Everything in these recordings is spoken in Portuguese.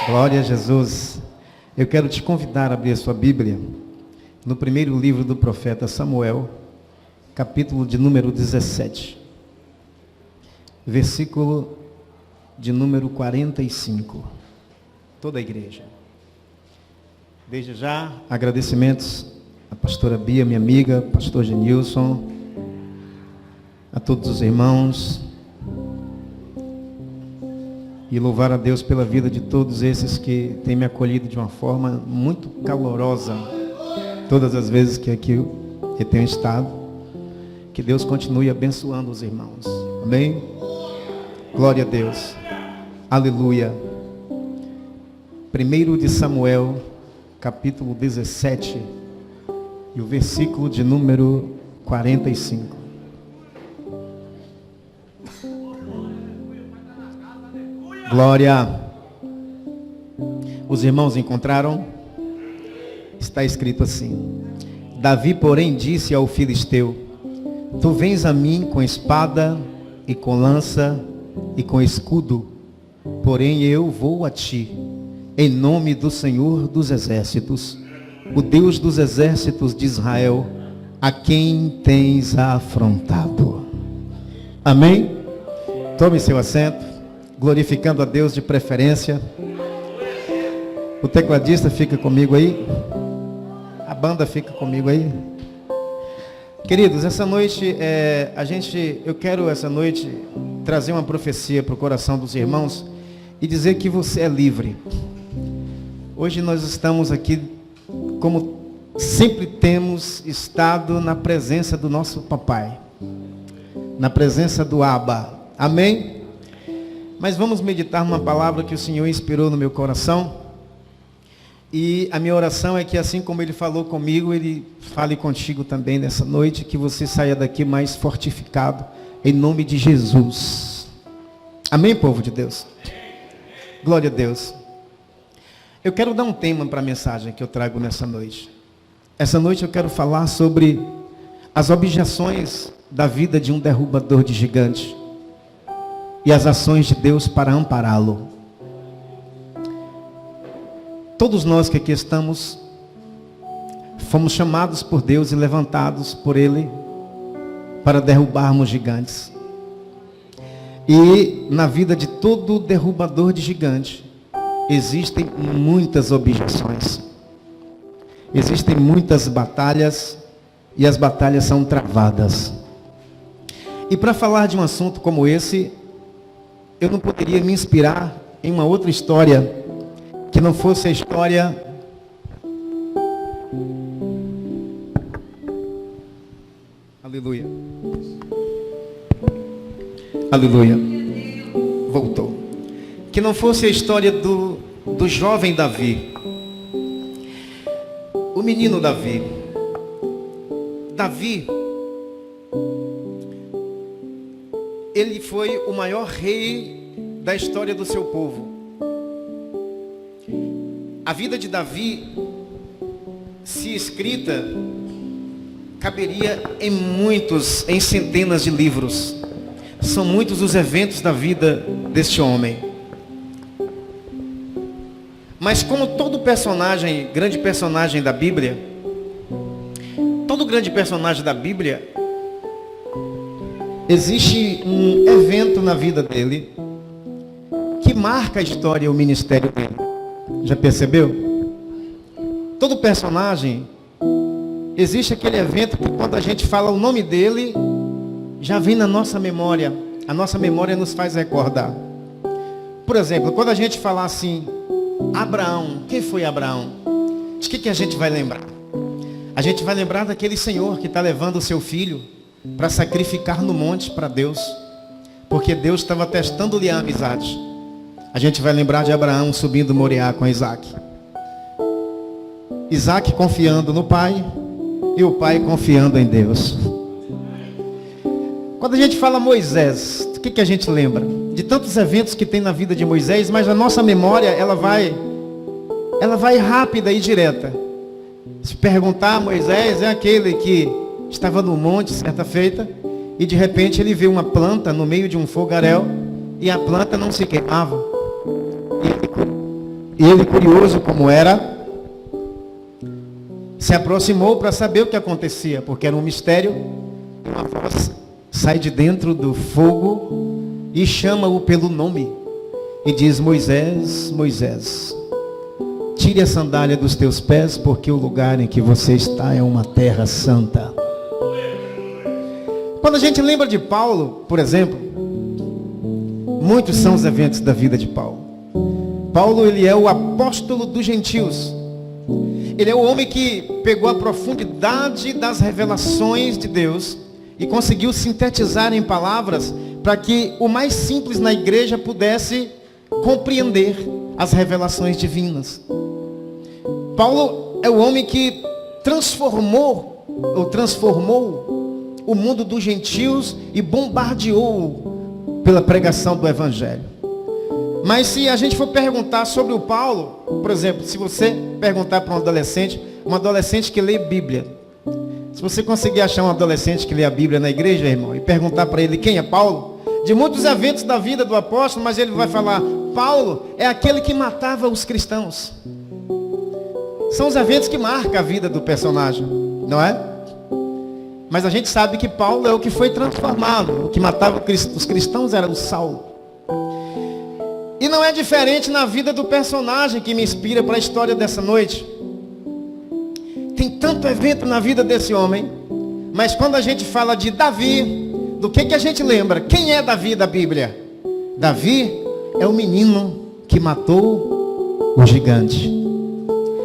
Glória a Jesus. Eu quero te convidar a abrir a sua Bíblia no primeiro livro do profeta Samuel, capítulo de número 17, versículo de número 45. Toda a igreja. Desde já, agradecimentos à pastora Bia, minha amiga, pastor Genilson, a todos os irmãos, e louvar a Deus pela vida de todos esses que têm me acolhido de uma forma muito calorosa, todas as vezes que aqui eu tenho estado. Que Deus continue abençoando os irmãos. Amém? Glória a Deus. Aleluia. 1 de Samuel, capítulo 17, e o versículo de número 45. Glória. Os irmãos encontraram? Está escrito assim: Davi, porém, disse ao filisteu: Tu vens a mim com espada e com lança e com escudo, porém eu vou a ti em nome do Senhor dos exércitos, o Deus dos exércitos de Israel, a quem tens afrontado. Amém? Tome seu assento, glorificando a Deus de preferência. O tecladista fica comigo aí. A banda fica comigo aí. Queridos, essa noite, eu quero essa noite trazer uma profecia para o coração dos irmãos e dizer que você é livre. Hoje nós estamos aqui, como sempre temos estado, na presença do nosso papai, na presença do Abba. Amém? Mas vamos meditar numa palavra que o Senhor inspirou no meu coração. E a minha oração é que, assim como Ele falou comigo, Ele fale contigo também nessa noite, que você saia daqui mais fortificado, em nome de Jesus. Amém, povo de Deus? Glória a Deus. Eu quero dar um tema para a mensagem que eu trago nessa noite. Essa noite eu quero falar sobre as objeções da vida de um derrubador de gigantes e as ações de Deus para ampará-lo. Todos nós que aqui estamos, fomos chamados por Deus e levantados por Ele para derrubarmos gigantes. E na vida de todo derrubador de gigante, existem muitas objeções. Existem muitas batalhas, e as batalhas são travadas. E para falar de um assunto como esse, eu não poderia me inspirar em uma outra história que não fosse a história aleluia, aleluia, voltou, que não fosse a história do jovem Davi, o menino Davi. Ele foi o maior rei da história do seu povo. A vida de Davi, se escrita, caberia em centenas de livros. São muitos os eventos da vida deste homem. Mas como todo personagem, grande personagem da Bíblia, todo grande personagem da Bíblia, existe um evento na vida dele que marca a história e o ministério dele. Já percebeu? Todo personagem, existe aquele evento que quando a gente fala o nome dele, já vem na nossa memória. A nossa memória nos faz recordar. Por exemplo, quando a gente falar assim, Abraão, quem foi Abraão? De que a gente vai lembrar? A gente vai lembrar daquele Senhor que está levando o seu filho para sacrificar no monte para Deus, porque Deus estava testando-lhe a amizade. A gente vai lembrar de Abraão subindo Moriá com Isaac. Isaac confiando no pai e o pai confiando em Deus. Quando a gente fala Moisés, o que a gente lembra? De tantos eventos que tem na vida de Moisés, mas a nossa memória, ela vai rápida e direta. Se perguntar, Moisés é aquele que estava no monte certa feita e de repente ele viu uma planta no meio de um fogaréu e a planta não se queimava. E ele, curioso como era, se aproximou para saber o que acontecia, porque era um mistério. Uma voz sai de dentro do fogo e chama-o pelo nome e diz: Moisés, Moisés, tire a sandália dos teus pés, porque o lugar em que você está é uma terra santa. Quando a gente lembra de Paulo, por exemplo, muitos são os eventos da vida de Paulo. Paulo, ele é o apóstolo dos gentios. Ele é o homem que pegou a profundidade das revelações de Deus e conseguiu sintetizar em palavras para que o mais simples na igreja pudesse compreender as revelações divinas. Paulo é o homem que transformou o mundo dos gentios e bombardeou pela pregação do evangelho. Mas se a gente for perguntar sobre o Paulo, por exemplo, se você perguntar para um adolescente que lê Bíblia, se você conseguir achar um adolescente que lê a Bíblia na igreja, irmão, e perguntar para ele quem é Paulo, de muitos eventos da vida do apóstolo, mas ele vai falar: Paulo é aquele que matava os cristãos. São os eventos que marcam a vida do personagem, não é? Mas a gente sabe que Paulo é o que foi transformado. O que matava os cristãos era o Saulo. E não é diferente na vida do personagem que me inspira para a história dessa noite. Tem tanto evento na vida desse homem, mas quando a gente fala de Davi, do que a gente lembra? Quem é Davi da Bíblia? Davi é o menino que matou o gigante.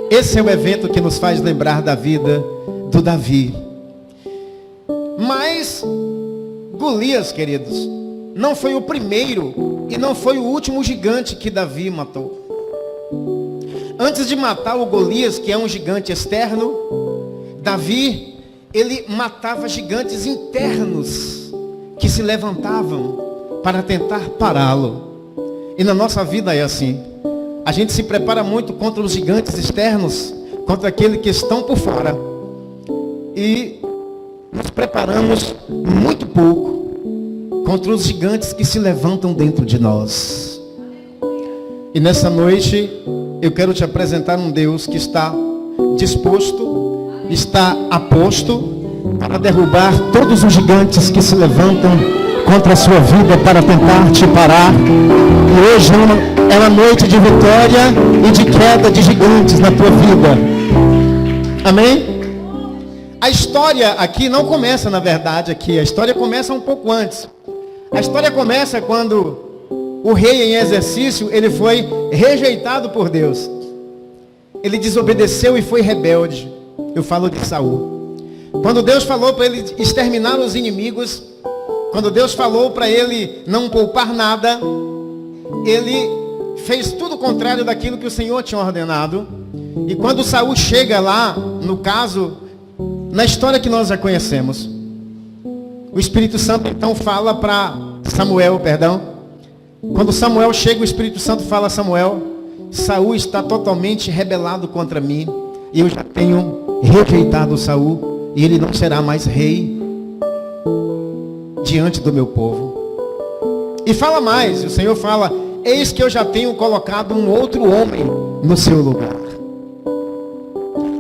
Esse é o evento que nos faz lembrar da vida do Davi. Mas Golias, queridos, não foi o primeiro e não foi o último gigante que Davi matou. Antes de matar o Golias, que é um gigante externo, Davi, ele matava gigantes internos que se levantavam para tentar pará-lo. E na nossa vida é assim. A gente se prepara muito contra os gigantes externos, contra aqueles que estão por fora. E nos preparamos muito pouco contra os gigantes que se levantam dentro de nós. E nessa noite eu quero te apresentar um Deus que está disposto, está aposto para derrubar todos os gigantes que se levantam contra a sua vida para tentar te parar. E hoje é uma noite de vitória e de queda de gigantes na tua vida. Amém? A história aqui não começa, na verdade, aqui. A história começa um pouco antes. A história começa quando o rei em exercício, ele foi rejeitado por Deus. Ele desobedeceu e foi rebelde. Eu falo de Saul. Quando Deus falou para ele exterminar os inimigos, quando Deus falou para ele não poupar nada, ele fez tudo o contrário daquilo que o Senhor tinha ordenado. E quando Saul chega lá, no caso, na história que nós já conhecemos, o Espírito Santo então fala para Samuel, Quando Samuel chega, o Espírito Santo fala a Samuel: Saul está totalmente rebelado contra mim, e eu já tenho rejeitado Saul, e ele não será mais rei diante do meu povo. E fala mais, o Senhor fala: eis que eu já tenho colocado um outro homem no seu lugar.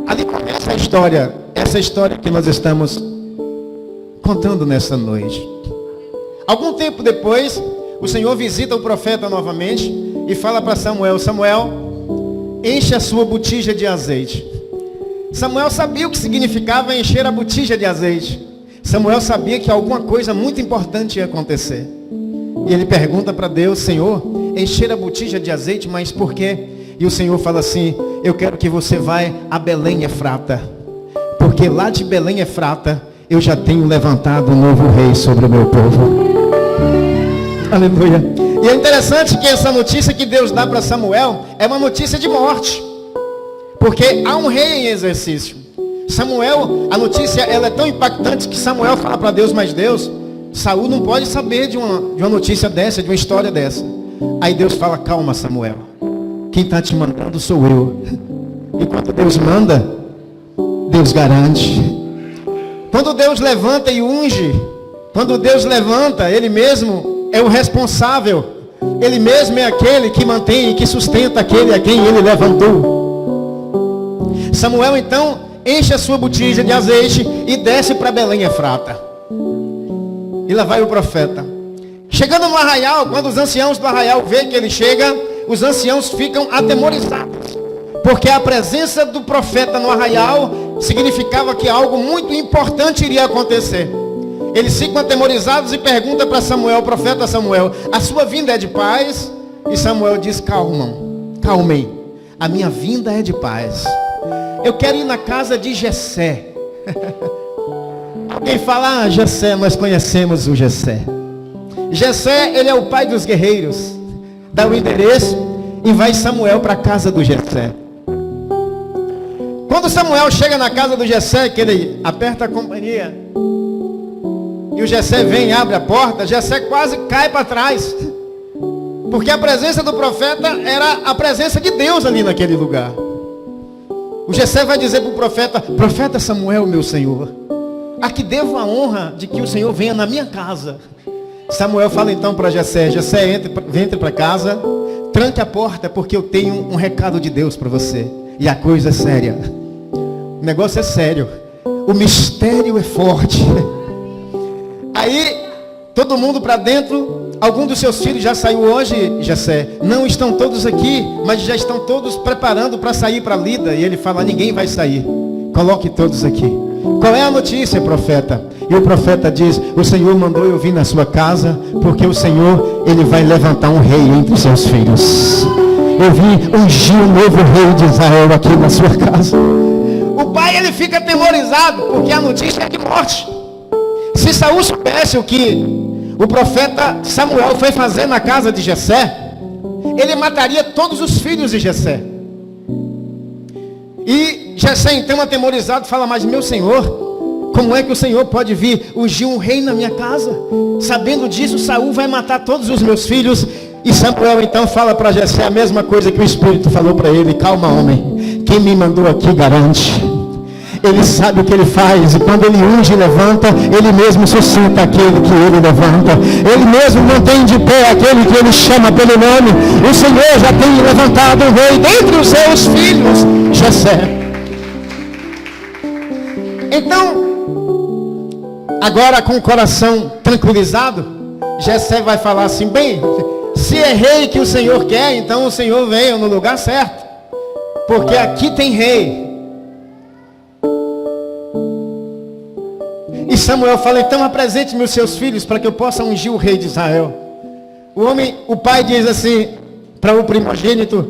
Ali começa a história, essa história que nós estamos contando nessa noite. Algum tempo depois, o Senhor visita o profeta novamente e fala para Samuel: Samuel, enche a sua botija de azeite. Samuel sabia o que significava encher a botija de azeite. Samuel sabia que alguma coisa muito importante ia acontecer. E ele pergunta para Deus: Senhor, encher a botija de azeite, mas por quê? E o Senhor fala assim: eu quero que você vá a Belém Efrata, porque lá de Belém Efrata eu já tenho levantado um novo rei sobre o meu povo. Aleluia. E é interessante que essa notícia que Deus dá para Samuel é uma notícia de morte, porque há um rei em exercício. Samuel, a notícia ela é tão impactante que Samuel fala para Deus: mas Deus, Saul não pode saber de uma notícia dessa, de uma história dessa. Aí Deus fala: calma, Samuel, quem está te mandando sou eu. E quando Deus manda, Deus garante. Quando Deus levanta e unge, quando Deus levanta, Ele mesmo é o responsável. Ele mesmo é aquele que mantém e que sustenta aquele a quem ele levantou. Samuel então enche a sua botija de azeite e desce para Belém Efrata. E lá vai o profeta. Chegando no arraial, quando os anciãos do arraial veem que ele chega, os anciãos ficam atemorizados. Porque a presença do profeta no arraial significava que algo muito importante iria acontecer. Eles ficam atemorizados e perguntam para Samuel, o profeta Samuel, a sua vinda é de paz? E Samuel diz, calmem, a minha vinda é de paz. Eu quero ir na casa de Jessé. Alguém fala, Jessé, nós conhecemos o Jessé. Jessé, ele é o pai dos guerreiros. Dá o endereço e vai Samuel para a casa do Jessé. Quando Samuel chega na casa do Jessé, que ele aperta a companhia, e o Jessé vem e abre a porta, Jessé quase cai para trás. Porque a presença do profeta era a presença de Deus ali naquele lugar. O Jessé vai dizer para o profeta, profeta Samuel, meu senhor, a que devo a honra de que o senhor venha na minha casa. Samuel fala então para Jessé, entre para casa, tranque a porta, porque eu tenho um recado de Deus para você. E a coisa é séria. O negócio é sério. O mistério é forte. Aí, todo mundo para dentro. Algum dos seus filhos já saiu hoje, Jessé? Não estão todos aqui, mas já estão todos preparando para sair para Lida. E ele fala, ninguém vai sair. Coloque todos aqui. Qual é a notícia, profeta? E o profeta diz, o Senhor mandou eu vir na sua casa, porque o Senhor, ele vai levantar um rei entre os seus filhos. Eu vim ungir um novo rei de Israel aqui na sua casa. O pai, ele fica atemorizado, porque a notícia é de morte. Se Saul soubesse o que o profeta Samuel foi fazer na casa de Jessé, ele mataria todos os filhos de Jessé. E Jessé então atemorizado fala, mas meu senhor, como é que o senhor pode vir ungir um rei na minha casa? Sabendo disso, Saul vai matar todos os meus filhos. E Samuel então fala para Jessé a mesma coisa que o Espírito falou para ele, calma homem, quem me mandou aqui garante. Ele sabe o que ele faz, e quando ele unge e levanta, ele mesmo suscita aquele que ele levanta. Ele mesmo mantém de pé aquele que ele chama pelo nome. O Senhor já tem levantado um rei dentre os seus filhos, Jessé. Então, agora com o coração tranquilizado, Jessé vai falar assim, bem, se é rei que o Senhor quer, então o Senhor veio no lugar certo. Porque aqui tem rei. E Samuel fala, então apresente-me os seus filhos para que eu possa ungir o rei de Israel. O pai diz assim para o primogênito,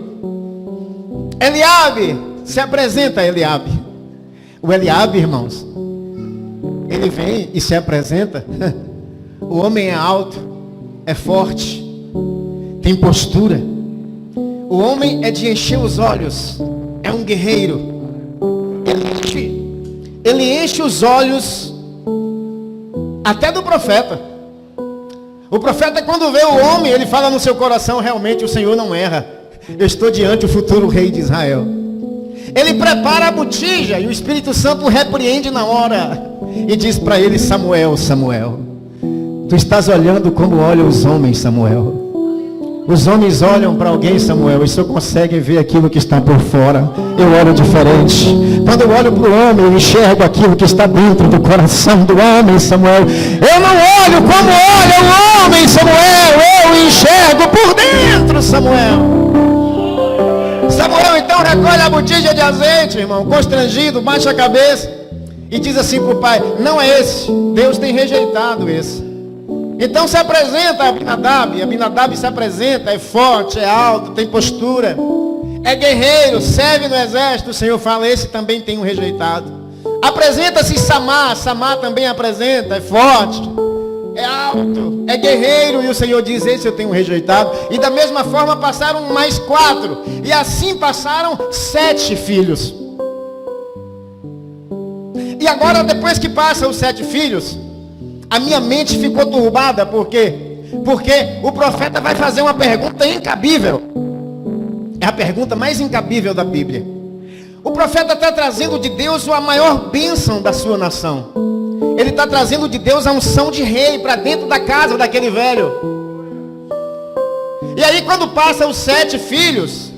Eliabe, se apresenta Eliabe. O Eliabe, irmãos, ele vem e se apresenta. O homem é alto, é forte, tem postura. O homem é de encher os olhos, é um guerreiro. Ele enche os olhos até do profeta. O profeta, quando vê o homem, ele fala no seu coração, realmente o Senhor não erra. Eu estou diante do futuro rei de Israel. Ele prepara a botija e o Espírito Santo o repreende na hora. E diz para ele, Samuel, Samuel, tu estás olhando como olham os homens, Samuel. Os homens olham para alguém, Samuel, e só conseguem ver aquilo que está por fora. Eu olho diferente. Quando eu olho para o homem, eu enxergo aquilo que está dentro do coração do homem, Samuel. Eu não olho como olha o homem, Samuel. Eu enxergo por dentro, Samuel. Samuel então recolhe a botija de azeite, irmão, constrangido, baixa a cabeça e diz assim para o pai, não é esse, Deus tem rejeitado esse. Então se apresenta Abinadab se apresenta, é forte, é alto, tem postura, é guerreiro, serve no exército. O Senhor fala, esse também tem um rejeitado. Apresenta-se Samá também apresenta, é forte, é alto, é guerreiro. E o Senhor diz, esse eu tenho um rejeitado. E da mesma forma passaram mais 4. E assim passaram 7 filhos. E agora depois que passam os 7 filhos, a minha mente ficou turbada, por quê? Porque o profeta vai fazer uma pergunta incabível. É a pergunta mais incabível da Bíblia. O profeta está trazendo de Deus a maior bênção da sua nação. Ele está trazendo de Deus a unção de rei para dentro da casa daquele velho. E aí quando passa os 7 filhos,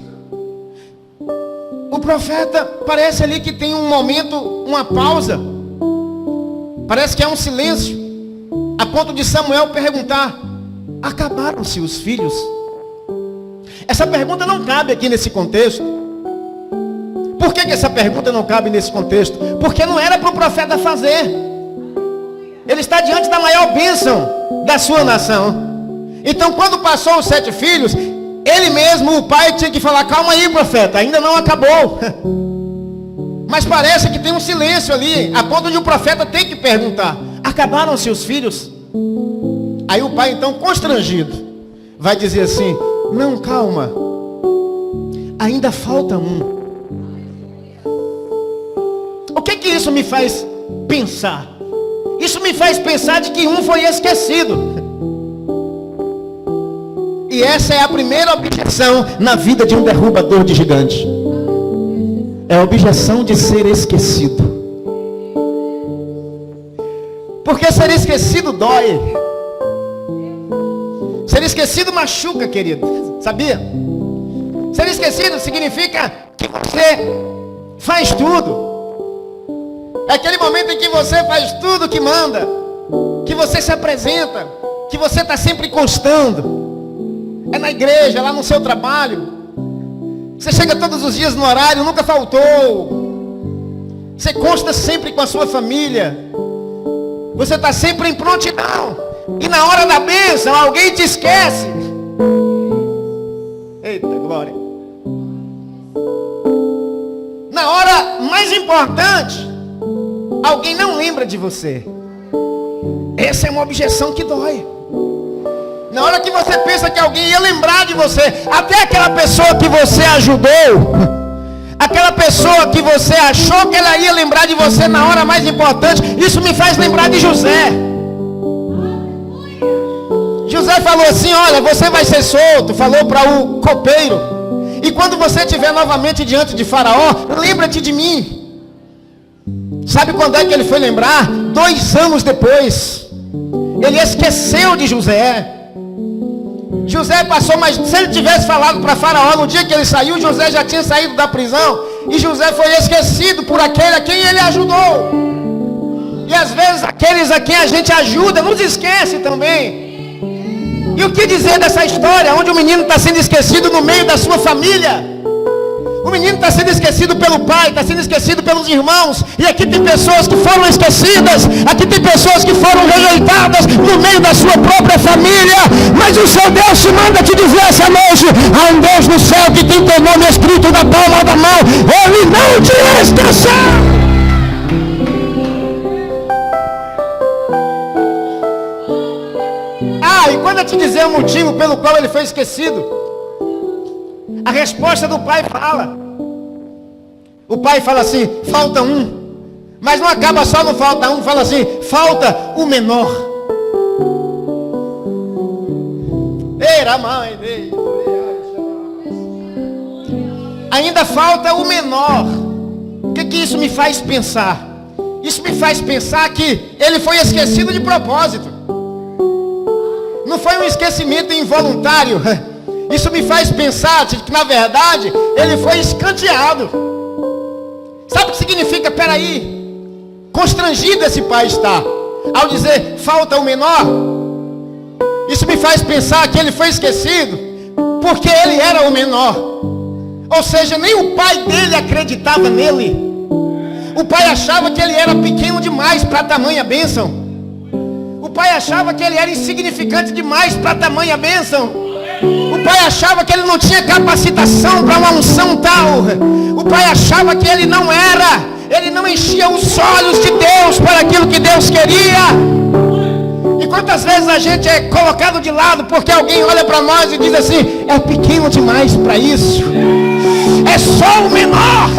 o profeta parece ali que tem um momento, uma pausa. Parece que é um silêncio, a ponto de Samuel perguntar: acabaram-se os filhos? Essa pergunta não cabe aqui nesse contexto. Por que essa pergunta não cabe nesse contexto? Porque não era para o profeta fazer. Ele está diante da maior bênção da sua nação. Então quando passou os 7 filhos, ele mesmo, o pai, tinha que falar: calma aí, profeta, ainda não acabou. Mas parece que tem um silêncio ali, a ponto de o profeta ter que perguntar: acabaram-se os filhos? Aí o pai, então, constrangido, vai dizer assim: não, calma, ainda falta um. O que isso me faz pensar? Isso me faz pensar de que um foi esquecido. E essa é a primeira objeção na vida de um derrubador de gigante. É a objeção de ser esquecido. Porque ser esquecido dói. Ser esquecido machuca, querido. Sabia? Ser esquecido significa que você faz tudo. É aquele momento em que você faz tudo que manda, que você se apresenta, que você está sempre constando. É na igreja, lá no seu trabalho. Você chega todos os dias no horário, nunca faltou. Você consta sempre com a sua família. Você está sempre em prontidão. E na hora da bênção, alguém te esquece. Eita, glória. Na hora mais importante, alguém não lembra de você. Essa é uma objeção que dói. Na hora que você pensa que alguém ia lembrar de você, até aquela pessoa que você ajudou, aquela pessoa que você achou que ela ia lembrar de você na hora mais importante, isso me faz lembrar de José. José falou assim: olha, você vai ser solto, falou para o copeiro, e quando você estiver novamente diante de Faraó, lembra-te de mim. Sabe quando é que ele foi lembrar? 2 anos depois. Ele esqueceu de José. José passou, mas se ele tivesse falado para Faraó no dia que ele saiu, José já tinha saído da prisão. E José foi esquecido por aquele a quem ele ajudou. E às vezes aqueles a quem a gente ajuda nos esquece também. E o que dizer dessa história, onde o menino está sendo esquecido no meio da sua família? O menino está sendo esquecido pelo pai, está sendo esquecido pelos irmãos. E aqui tem pessoas que foram esquecidas. Aqui tem pessoas que foram rejeitadas no meio da sua própria família. Mas o seu Deus te manda te dizer essa noite: há um Deus no céu que tem teu nome escrito na palma da mão. Ele não te esqueceu. E quando eu te dizer o motivo pelo qual ele foi esquecido, a resposta do pai fala. O pai fala assim: falta um. Mas não acaba só no falta um, fala assim: falta o menor. Era mãe dele. Ainda falta o menor. O que isso me faz pensar? Isso me faz pensar que ele foi esquecido de propósito. Não foi um esquecimento involuntário. Isso me faz pensar que, na verdade, ele foi escanteado. Sabe o que significa? Peraí, constrangido esse pai está ao dizer falta o menor. Isso me faz pensar que ele foi esquecido porque ele era o menor. Ou seja, nem o pai dele acreditava nele. O pai achava que ele era pequeno demais para tamanha bênção. O pai achava que ele era insignificante demais para tamanha bênção. O pai achava que ele não tinha capacitação para uma unção tal. O pai achava que ele não enchia os olhos de Deus para aquilo que Deus queria. E quantas vezes a gente é colocado de lado porque alguém olha para nós e diz assim: é pequeno demais para isso, é só o menor.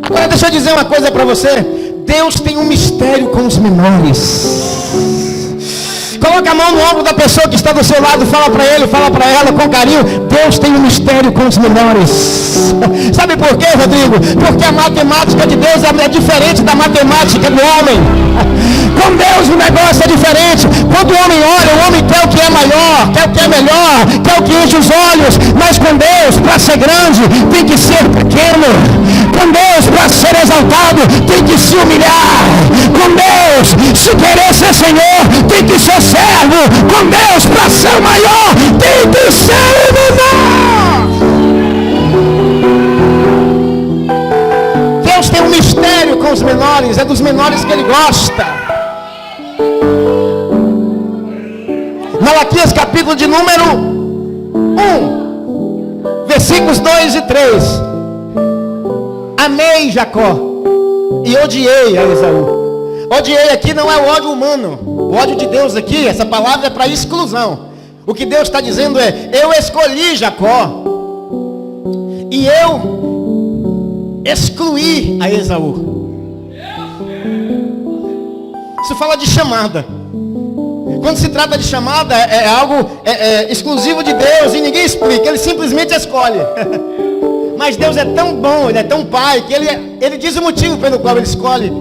Agora deixa eu dizer uma coisa para você: Deus tem um mistério com os menores. Coloca a mão no ombro da pessoa que está do seu lado, fala para ele, fala para ela com carinho. Deus tem um mistério com os menores. Sabe por quê, Rodrigo? Porque a matemática de Deus é diferente da matemática do homem. Com Deus o negócio é diferente. Quando o homem olha, o homem quer o que é maior, quer o que é melhor, quer o que enche os olhos. Mas com Deus, para ser grande, tem que ser pequeno. Com Deus, para ser exaltado, tem que se humilhar. Com Deus, se querer ser Senhor, tem que ser servo. Com Deus, para ser o maior, tem que ser o menor. Deus tem um mistério com os menores, é dos menores que Ele gosta. Malaquias capítulo de número 1, versículos 2 e 3. Amei Jacó e odiei a Esaú. Odiei aqui não é o ódio humano. O ódio de Deus aqui, essa palavra é para exclusão. O que Deus está dizendo é: eu escolhi Jacó e eu excluí a Esaú. Isso fala de chamada. Quando se trata de chamada, é algo exclusivo de Deus e ninguém explica, Ele simplesmente escolhe. Mas Deus é tão bom, Ele é tão pai, que Ele diz o motivo pelo qual Ele escolhe.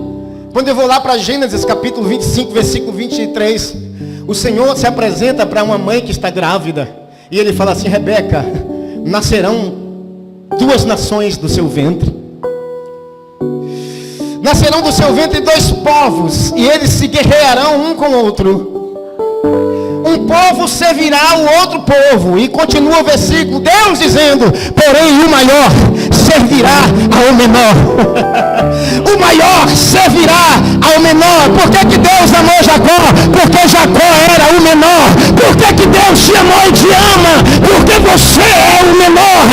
Quando eu vou lá para Gênesis capítulo 25, versículo 23, o Senhor se apresenta para uma mãe que está grávida. E Ele fala assim: Rebeca, nascerão 2 nações do seu ventre. Nascerão do seu ventre 2 povos, e eles se guerrearão um com o outro. Um povo servirá o outro povo. E continua o versículo, Deus dizendo: porém o maior servirá ao menor. O maior servirá ao menor. Por que Deus amou Jacó? Porque Jacó era o menor. Por que Deus te amou e te ama? Porque você é o menor.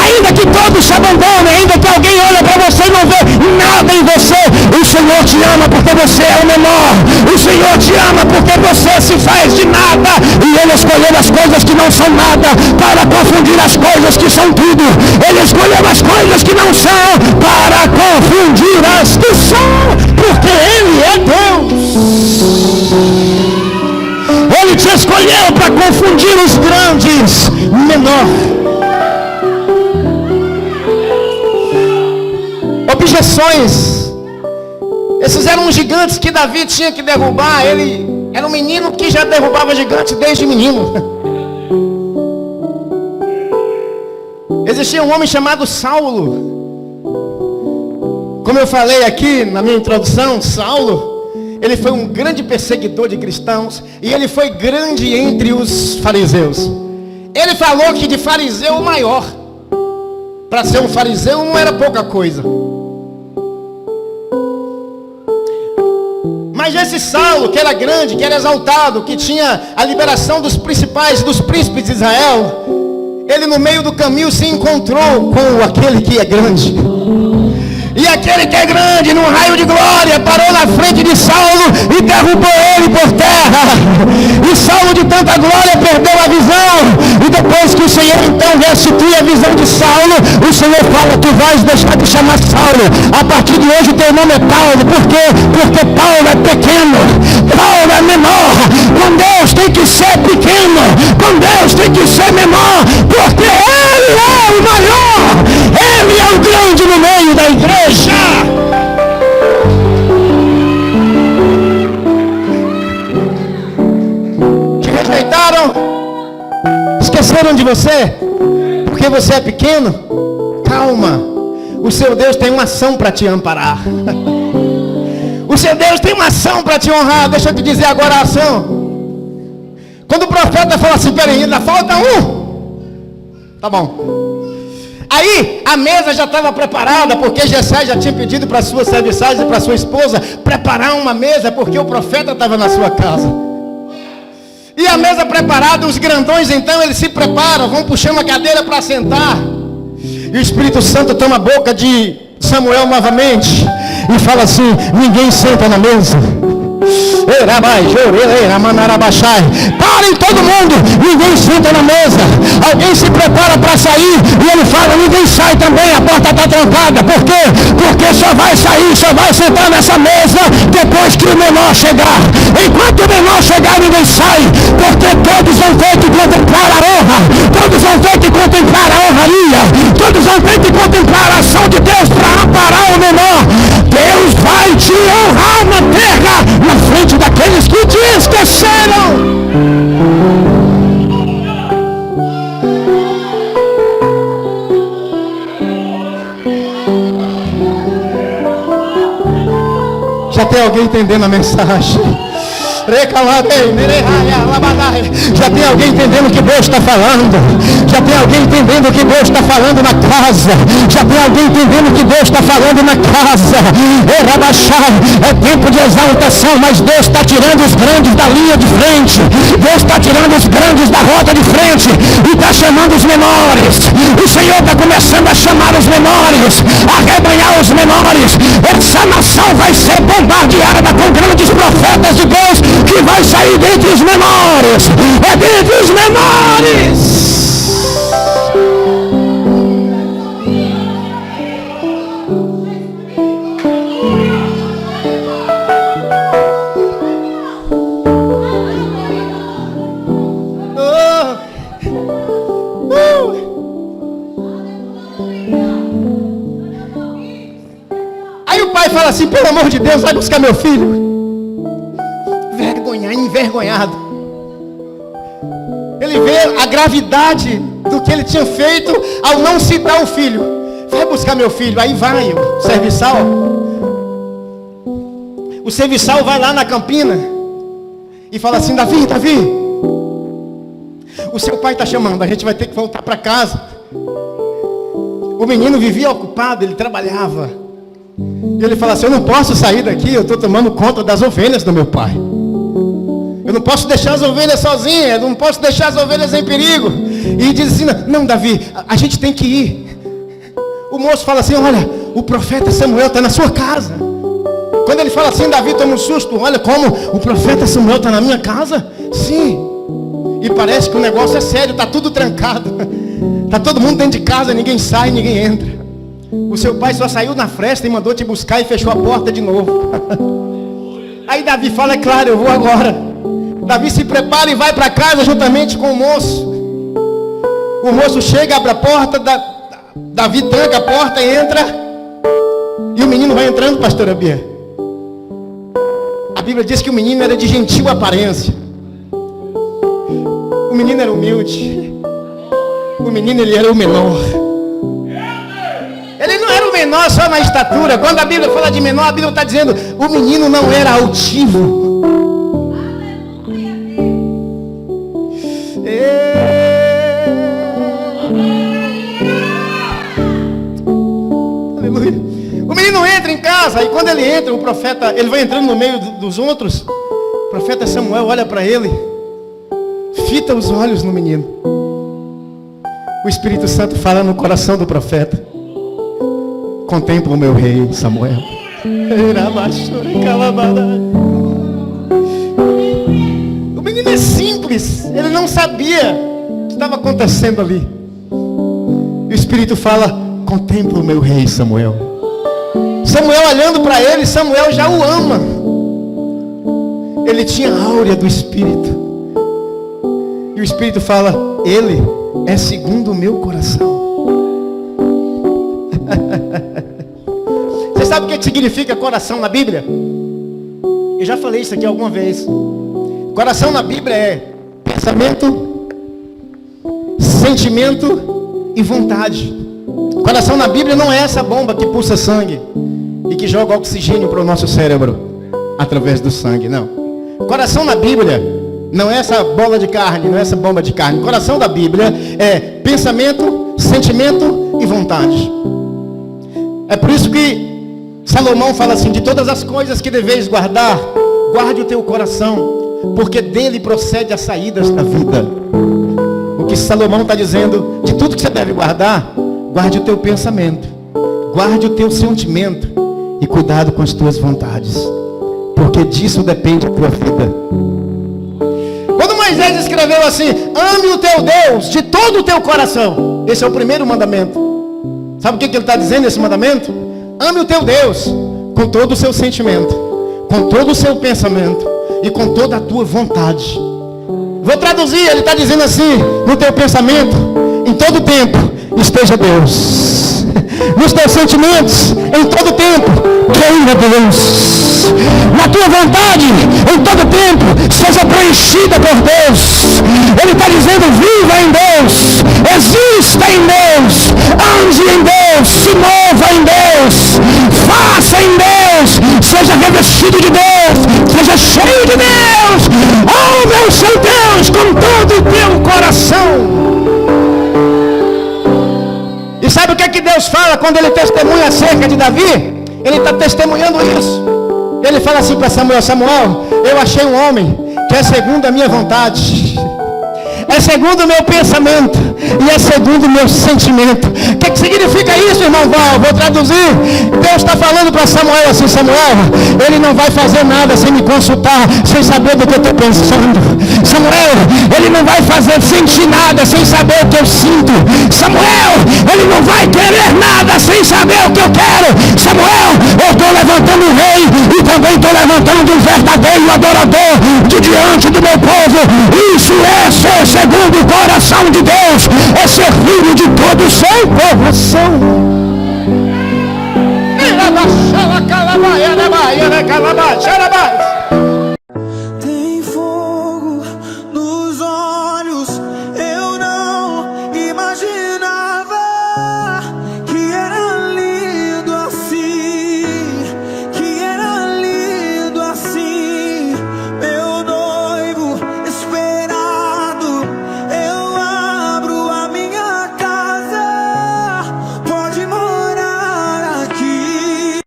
Ainda que todos se abandonem, ainda que alguém olhe para você e não vê nada em você, o Senhor te ama porque você é o menor. O Senhor te ama porque você se faz de nada. E Ele escolheu as coisas que não são nada para confundir as coisas que são tudo. Ele escolheu as coisas que não são para confundir as que são. Porque Ele é Deus. Ele te escolheu para confundir os grandes menor. Objeções. Esses eram os gigantes que Davi tinha que derrubar. Ele era um menino que já derrubava gigante desde menino. Existia um homem chamado Saulo. Como eu falei aqui na minha introdução, Saulo, ele foi um grande perseguidor de cristãos. E ele foi grande entre os fariseus. Ele falou que de fariseu o maior. Para ser um fariseu não era pouca coisa. Mas esse Saulo, que era grande, que era exaltado, que tinha a liberação dos principais, dos príncipes de Israel, ele no meio do caminho se encontrou com aquele que é grande. E aquele que é grande, num raio de glória, parou na frente de Saulo e derrubou ele por terra. E Saulo, de tanta glória, perdeu a visão. E depois que o Senhor então restitui a visão de Saulo, o Senhor fala: tu vais deixar de chamar Saulo. A partir de hoje o teu nome é Paulo. Por quê? Porque Paulo é pequeno, Paulo é menor. Com Deus tem que ser pequeno, com Deus tem que ser menor, porque Ele é o maior, Ele é o grande no meio da igreja. Te rejeitaram, esqueceram de você, porque você é pequeno. Calma, o seu Deus tem uma ação para te amparar. O seu Deus tem uma ação para te honrar. Deixa eu te dizer agora a ação. Quando o profeta fala assim: peraí, ainda falta um. Tá bom. Aí a mesa já estava preparada, porque Jessé já tinha pedido para sua serviçais e para sua esposa preparar uma mesa, porque o profeta estava na sua casa. E a mesa preparada, os grandões então eles se preparam, vão puxando a cadeira para sentar. E o Espírito Santo toma a boca de Samuel novamente e fala assim: ninguém senta na mesa. Parem todo mundo, ninguém senta na mesa. Alguém se prepara para sair e ele fala, ninguém sai também, a porta está trancada. Por quê? Porque só vai sair, só vai sentar nessa mesa depois que o menor chegar. Enquanto o menor chegar, ninguém sai, porque todos vão ter que contemplar a honra, todos vão ter que contemplar a honraria, todos vão ter que contemplar a ação de Deus para amparar o menor. Deus vai te honrar na terra, na frente daqueles que te esqueceram. Já tem alguém entendendo a mensagem? Já tem alguém entendendo o que Deus está falando? Já tem alguém entendendo o que Deus está falando na casa? Já tem alguém entendendo o que Deus está falando na casa? É tempo de exaltação, mas Deus está tirando os grandes da linha de frente. Deus está tirando os grandes da rota de frente e está chamando os menores. O Senhor está começando a chamar os menores, a rebanhar os menores. Essa nação vai ser bombardeada com grandes profetas de Deus que vai sair dentre os menores. É dentre os menores. Aí o pai fala assim, pelo amor de Deus, vai buscar meu filho. Envergonhado. Ele vê a gravidade do que ele tinha feito ao não citar o filho. Vai buscar meu filho. Aí vai o serviçal. O serviçal vai lá na campina e fala assim, Davi, o seu pai está chamando, a gente vai ter que voltar para casa. O menino vivia ocupado, ele trabalhava. E ele fala assim, eu não posso sair daqui, eu estou tomando conta das ovelhas do meu pai. Eu não posso deixar as ovelhas sozinhas, eu não posso deixar as ovelhas em perigo. E diz assim, não Davi, a gente tem que ir. O moço fala assim, olha, o profeta Samuel está na sua casa. Quando ele fala assim, Davi toma um susto, olha como o profeta Samuel está na minha casa? Sim. E parece que o negócio é sério, está tudo trancado. Está todo mundo dentro de casa, ninguém sai, ninguém entra. O seu pai só saiu na fresta e mandou te buscar e fechou a porta de novo. Aí Davi fala, é claro, eu vou agora. Davi se prepara e vai para casa juntamente com o moço. O moço chega, abre a porta, Davi tranca a porta, entra. E o menino vai entrando, pastora Bia. A Bíblia diz que o menino era de gentil aparência. O menino era humilde. O menino, ele era o menor. Ele não era o menor só na estatura. Quando a Bíblia fala de menor, a Bíblia está dizendo, o menino não era altivo. O menino entra em casa, e quando ele entra, o profeta, ele vai entrando no meio dos outros. O profeta Samuel olha para ele, fita os olhos no menino. O Espírito Santo fala no coração do profeta, contempla o meu rei Samuel. O menino é simples, ele não sabia o que estava acontecendo ali. E o Espírito fala, contempla o meu rei Samuel. Samuel olhando para ele, Samuel já o ama. Ele tinha a áurea do Espírito. E o Espírito fala, ele é segundo o meu coração. Você sabe o que significa coração na Bíblia? Eu já falei isso aqui alguma vez. Coração na Bíblia é pensamento, sentimento e vontade. Coração na Bíblia não é essa bomba que pulsa sangue e que joga oxigênio para o nosso cérebro através do sangue, não. Coração na Bíblia não é essa bola de carne, não é essa bomba de carne. Coração da Bíblia é pensamento, sentimento e vontade. É por isso que Salomão fala assim, de todas as coisas que deveis guardar, guarde o teu coração, porque dele procede as saídas da vida. O que Salomão está dizendo, de tudo que você deve guardar, guarde o teu pensamento, guarde o teu sentimento e cuidado com as tuas vontades. porque disso depende a tua vida. Quando Moisés escreveu assim: ame o teu Deus de todo o teu coração, esse é o primeiro mandamento. Sabe o que ele está dizendo nesse mandamento? Ame o teu Deus com todo o seu sentimento, com todo o seu pensamento e com toda a tua vontade. Vou traduzir, ele está dizendo assim: no teu pensamento, em todo tempo, esteja Deus. Nos teus sentimentos, em todo tempo, queira Deus. Na tua vontade, em todo tempo, seja preenchida por Deus. Ele está dizendo: viva em Deus, exista em Deus, ande em Deus, se mova em Deus, faça em Deus, seja revestido de Deus, seja cheio de Deus. Ame o seu Deus com todo o teu coração. E sabe o que é que Deus fala quando ele testemunha acerca de Davi? Ele está testemunhando isso. Ele fala assim para Samuel: Samuel, eu achei um homem que é segundo a minha vontade, é segundo o meu pensamento e é segundo o meu sentimento. O que significa isso, irmão Val? Vou traduzir. Deus está falando para Samuel assim: Samuel, ele não vai fazer nada sem me consultar, sem saber do que eu estou pensando. Samuel, ele não vai sentir nada sem saber o que eu sinto. Samuel, ele não vai querer nada sem saber o que eu quero. Samuel, eu estou levantando um rei e também estou levantando um verdadeiro adorador de diante do meu povo. Isso é ser segundo o coração de Deus, é ser filho de todo o seu coração.